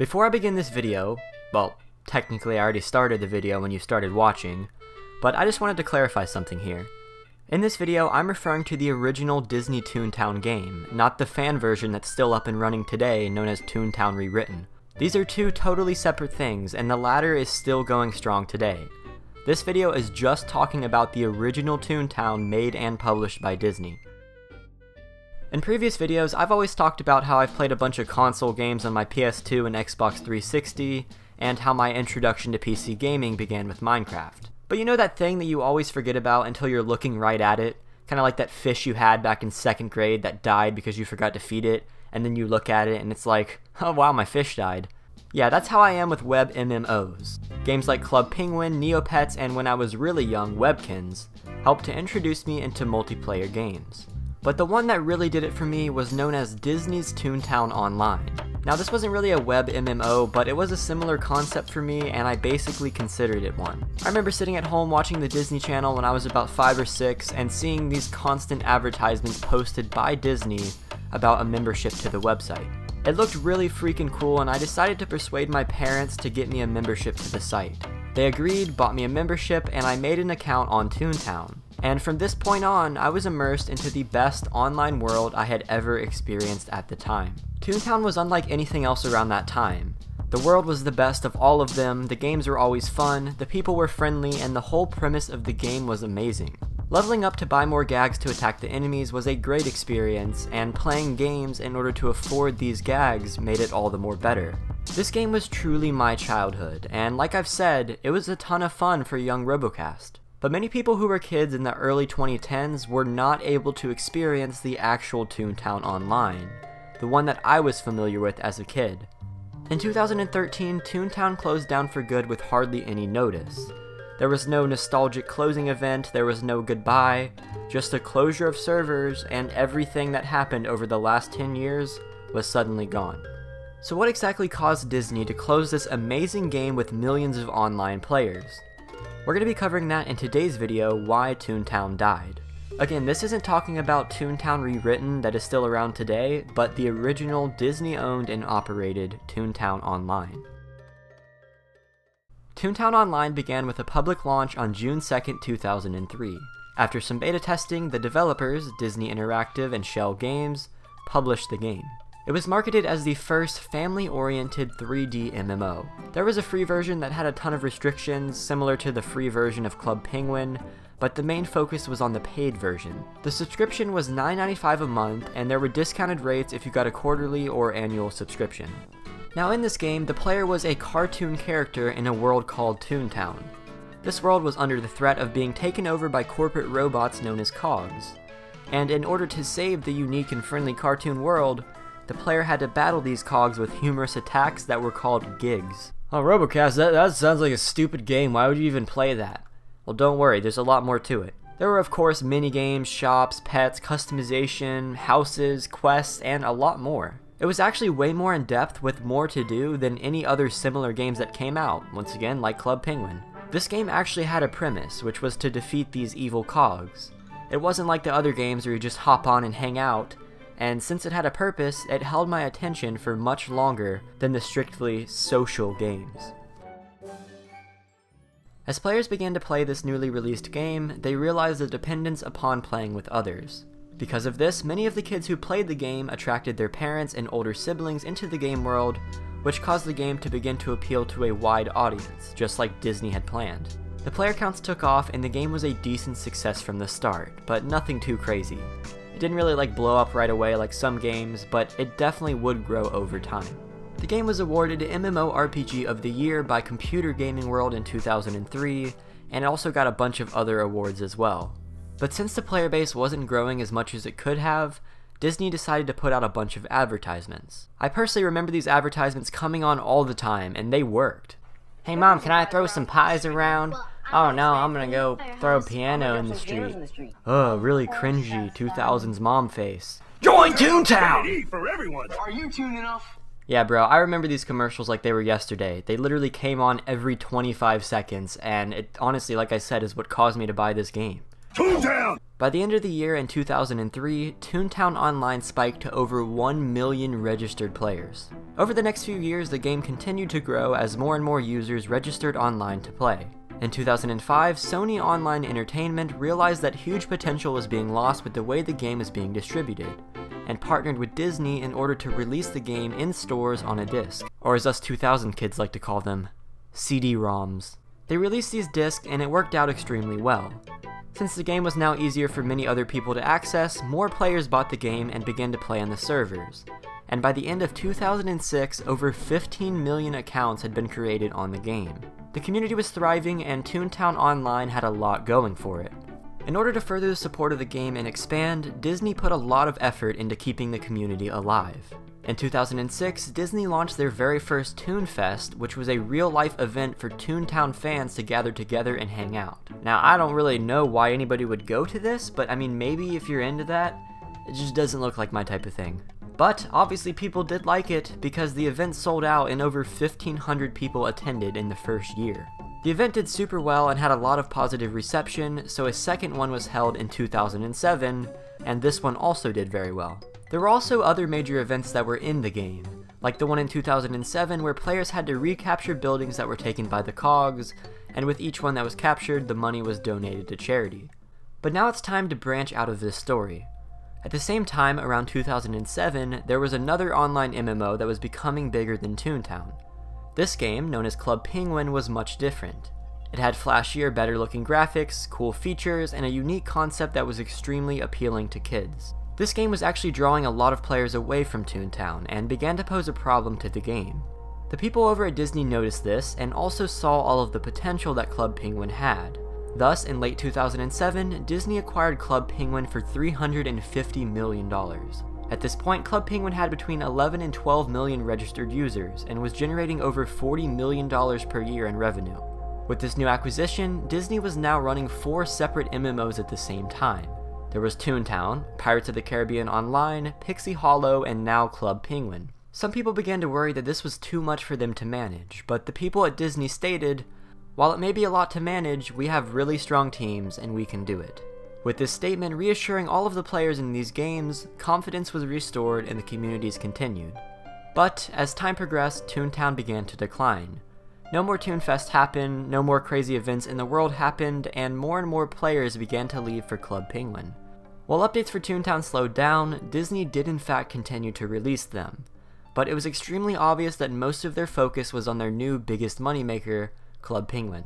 Before I begin this video, well, technically I already started the video when you started watching, but I just wanted to clarify something here. In this video, I'm referring to the original Disney ToonTown game, not the fan version that's still up and running today, known as ToonTown Rewritten. These are two totally separate things, and the latter is still going strong today. This video is just talking about the original ToonTown made and published by Disney. In previous videos, I've always talked about how I've played a bunch of console games on my PS2 and Xbox 360, and how my introduction to PC gaming began with Minecraft. But you know that thing that you always forget about until you're looking right at it? Kinda like that fish you had back in 2nd grade that died because you forgot to feed it, and then you look at it and it's like, oh wow, my fish died. Yeah, that's how I am with web MMOs. Games like Club Penguin, Neopets, and when I was really young, Webkins, helped to introduce me into multiplayer games. But the one that really did it for me was known as Disney's ToonTown Online. Now this wasn't really a web MMO, but it was a similar concept for me, and I basically considered it one. I remember sitting at home watching the Disney Channel when I was about 5 or 6, and seeing these constant advertisements posted by Disney about a membership to the website. It looked really freaking cool, and I decided to persuade my parents to get me a membership to the site. They agreed, bought me a membership, and I made an account on ToonTown. And from this point on, I was immersed into the best online world I had ever experienced at the time. ToonTown was unlike anything else around that time. The world was the best of all of them, the games were always fun, the people were friendly, and the whole premise of the game was amazing. Leveling up to buy more gags to attack the enemies was a great experience, and playing games in order to afford these gags made it all the more better. This game was truly my childhood, and like I've said, it was a ton of fun for young robokast. But many people who were kids in the early 2010s were not able to experience the actual ToonTown Online, the one that I was familiar with as a kid. In 2013, ToonTown closed down for good with hardly any notice. There was no nostalgic closing event, there was no goodbye, just a closure of servers, and everything that happened over the last 10 years was suddenly gone. So what exactly caused Disney to close this amazing game with millions of online players? We're going to be covering that in today's video, Why ToonTown Died. Again, this isn't talking about ToonTown Rewritten that is still around today, but the original Disney-owned and operated ToonTown Online. ToonTown Online began with a public launch on June 2nd, 2003. After some beta testing, the developers, Disney Interactive and Shell Games, published the game. It was marketed as the first family-oriented 3D MMO. There was a free version that had a ton of restrictions, similar to the free version of Club Penguin, but the main focus was on the paid version. The subscription was $9.95 a month, and there were discounted rates if you got a quarterly or annual subscription. Now in this game, the player was a cartoon character in a world called ToonTown. This world was under the threat of being taken over by corporate robots known as cogs. And in order to save the unique and friendly cartoon world, the player had to battle these cogs with humorous attacks that were called gigs. Oh, Robokast, that sounds like a stupid game. Why would you even play that? Well, don't worry, there's a lot more to it. There were, of course, minigames, shops, pets, customization, houses, quests, and a lot more. It was actually way more in depth with more to do than any other similar games that came out, once again, like Club Penguin. This game actually had a premise, which was to defeat these evil cogs. It wasn't like the other games where you just hop on and hang out, and since it had a purpose, it held my attention for much longer than the strictly social games. As players began to play this newly released game, they realized the dependence upon playing with others. Because of this, many of the kids who played the game attracted their parents and older siblings into the game world, which caused the game to begin to appeal to a wide audience, just like Disney had planned. The player counts took off and the game was a decent success from the start, but nothing too crazy. It didn't really blow up right away like some games, but it definitely would grow over time. The game was awarded MMORPG of the Year by Computer Gaming World in 2003, and it also got a bunch of other awards as well. But since the player base wasn't growing as much as it could have, Disney decided to put out a bunch of advertisements. I personally remember these advertisements coming on all the time, and they worked. Hey mom, can I throw some pies around? Oh no, I'm gonna go throw a piano in the street. Oh, really cringy 2000s mom face. Join ToonTown! For everyone. Are you tuned enough? Yeah bro, I remember these commercials like they were yesterday. They literally came on every 25 seconds, and it honestly, like I said, is what caused me to buy this game. ToonTown! By the end of the year in 2003, ToonTown Online spiked to over 1 million registered players. Over the next few years, the game continued to grow as more and more users registered online to play. In 2005, Sony Online Entertainment realized that huge potential was being lost with the way the game was being distributed, and partnered with Disney in order to release the game in stores on a disc, or as us 2000 kids like to call them, CD-ROMs. They released these discs and it worked out extremely well. Since the game was now easier for many other people to access, more players bought the game and began to play on the servers. And by the end of 2006, over 15 million accounts had been created on the game. The community was thriving and ToonTown Online had a lot going for it. In order to further the support of the game and expand, Disney put a lot of effort into keeping the community alive. In 2006, Disney launched their very first Toon Fest, which was a real-life event for ToonTown fans to gather together and hang out. Now, I don't really know why anybody would go to this, but I mean, maybe if you're into that, it just doesn't look like my type of thing. But obviously people did like it because the event sold out and over 1,500 people attended in the first year. The event did super well and had a lot of positive reception, so a second one was held in 2007, and this one also did very well. There were also other major events that were in the game, like the one in 2007 where players had to recapture buildings that were taken by the cogs, and with each one that was captured, the money was donated to charity. But now it's time to branch out of this story. At the same time, around 2007, there was another online MMO that was becoming bigger than ToonTown. This game, known as Club Penguin, was much different. It had flashier, better looking graphics, cool features, and a unique concept that was extremely appealing to kids. This game was actually drawing a lot of players away from ToonTown and began to pose a problem to the game. The people over at Disney noticed this and also saw all of the potential that Club Penguin had. Thus, in late 2007, Disney acquired Club Penguin for $350 million. At this point, Club Penguin had between 11 and 12 million registered users and was generating over $40 million per year in revenue. With this new acquisition, Disney was now running 4 separate MMOs at the same time. There was ToonTown, Pirates of the Caribbean Online, Pixie Hollow, and now Club Penguin. Some people began to worry that this was too much for them to manage, but the people at Disney stated, "While it may be a lot to manage, we have really strong teams and we can do it." With this statement reassuring all of the players in these games, confidence was restored and the communities continued. But as time progressed, ToonTown began to decline. No more ToonFest happened, no more crazy events in the world happened, and more players began to leave for Club Penguin. While updates for ToonTown slowed down, Disney did in fact continue to release them. But it was extremely obvious that most of their focus was on their new biggest moneymaker, Club Penguin.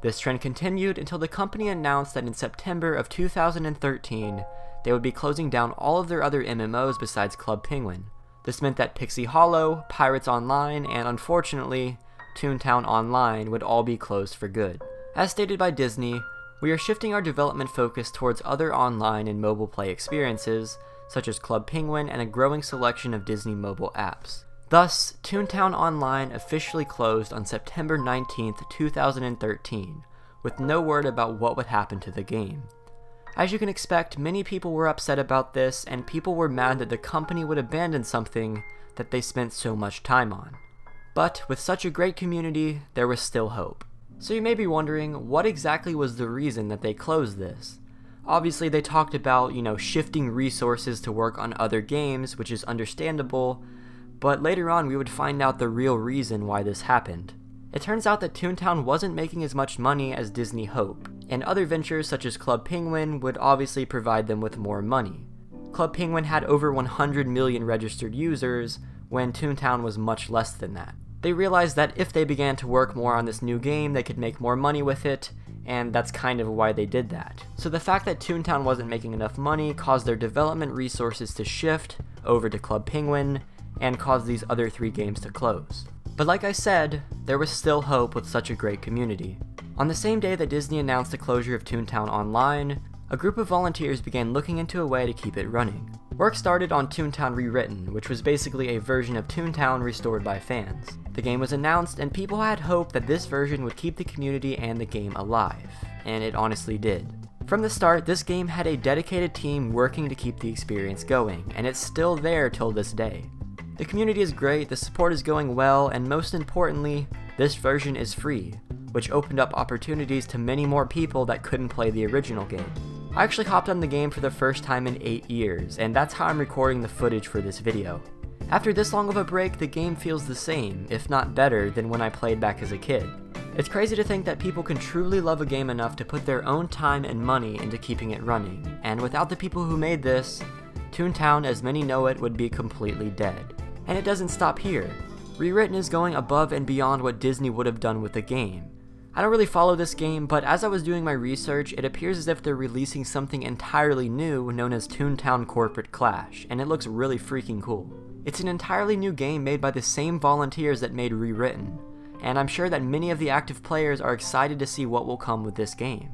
This trend continued until the company announced that in September of 2013, they would be closing down all of their other MMOs besides Club Penguin. This meant that Pixie Hollow, Pirates Online, and unfortunately, ToonTown Online would all be closed for good. As stated by Disney, we are shifting our development focus towards other online and mobile play experiences, such as Club Penguin and a growing selection of Disney mobile apps. Thus, ToonTown Online officially closed on September 19, 2013, with no word about what would happen to the game. As you can expect, many people were upset about this, and people were mad that the company would abandon something that they spent so much time on. But with such a great community, there was still hope. So you may be wondering, what exactly was the reason that they closed this? Obviously they talked about, shifting resources to work on other games, which is understandable, but later on we would find out the real reason why this happened. It turns out that ToonTown wasn't making as much money as Disney hoped, and other ventures such as Club Penguin would obviously provide them with more money. Club Penguin had over 100 million registered users, when ToonTown was much less than that. They realized that if they began to work more on this new game, they could make more money with it, and that's kind of why they did that. So the fact that ToonTown wasn't making enough money caused their development resources to shift over to Club Penguin, and caused these other 3 games to close. But like I said, there was still hope with such a great community. On the same day that Disney announced the closure of ToonTown Online, a group of volunteers began looking into a way to keep it running. Work started on ToonTown Rewritten, which was basically a version of ToonTown restored by fans. The game was announced, and people had hope that this version would keep the community and the game alive, and it honestly did. From the start, this game had a dedicated team working to keep the experience going, and it's still there till this day. The community is great, the support is going well, and most importantly, this version is free, which opened up opportunities to many more people that couldn't play the original game. I actually hopped on the game for the first time in 8 years, and that's how I'm recording the footage for this video. After this long of a break, the game feels the same, if not better, than when I played back as a kid. It's crazy to think that people can truly love a game enough to put their own time and money into keeping it running, and without the people who made this, ToonTown as many know it would be completely dead. And it doesn't stop here. Rewritten is going above and beyond what Disney would have done with the game. I don't really follow this game, but as I was doing my research, it appears as if they're releasing something entirely new known as ToonTown Corporate Clash, and it looks really freaking cool. It's an entirely new game made by the same volunteers that made Rewritten, and I'm sure that many of the active players are excited to see what will come with this game.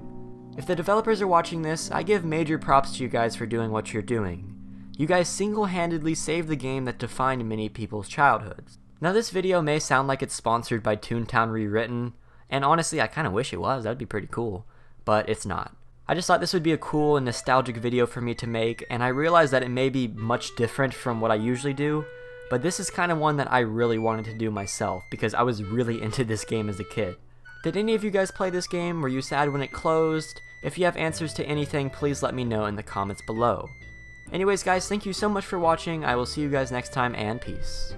If the developers are watching this, I give major props to you guys for doing what you're doing. You guys single-handedly saved the game that defined many people's childhoods. Now this video may sound like it's sponsored by ToonTown Rewritten, and honestly I kinda wish it was, that'd be pretty cool, but it's not. I just thought this would be a cool and nostalgic video for me to make, and I realized that it may be much different from what I usually do, but this is kind of one that I really wanted to do myself because I was really into this game as a kid. Did any of you guys play this game? Were you sad when it closed? If you have answers to anything, please let me know in the comments below. Anyways guys, thank you so much for watching. I will see you guys next time, and peace.